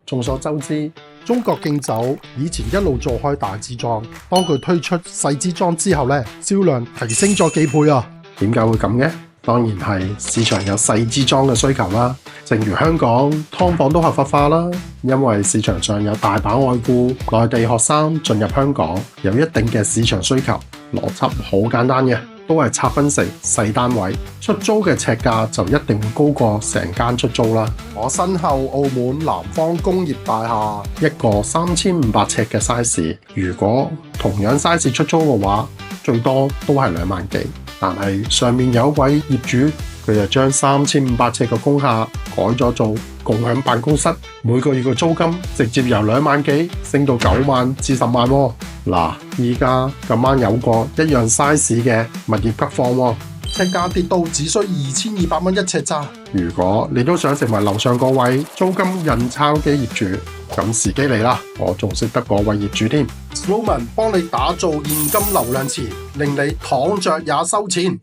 眾所周知，中國敬酒以前一路做開大支裝，當佢推出細支裝之後呢，銷量提升咗幾倍啊！點解會咁嘅？當然係市場有細支裝嘅需求啦。正如香港劏房都合法化啦，因為市場上有大把外僱內地學生進入香港，有一定嘅市場需求。邏輯好簡單嘅，都係拆分成細單位，出租嘅尺價就一定會高過成間出租啦。我身後澳門南方工業大廈一個3500尺嘅 size， 如果同樣 size 出租嘅話，最多都係2萬幾。但係上面有一位業主，佢就將3500尺嘅工廈改咗做共享辦公室，每個月嘅租金直接由2萬幾升到9萬至10萬喎。嗱，依家咁啱有個一樣 size 嘅物業急放喎，尺價跌到只需2200蚊一尺咋。如果你都想成為樓上嗰位租金印鈔機業主，咁時機嚟啦！我仲識得嗰位業主添，Snowman 幫你打造現金流量池，令你躺着也收錢。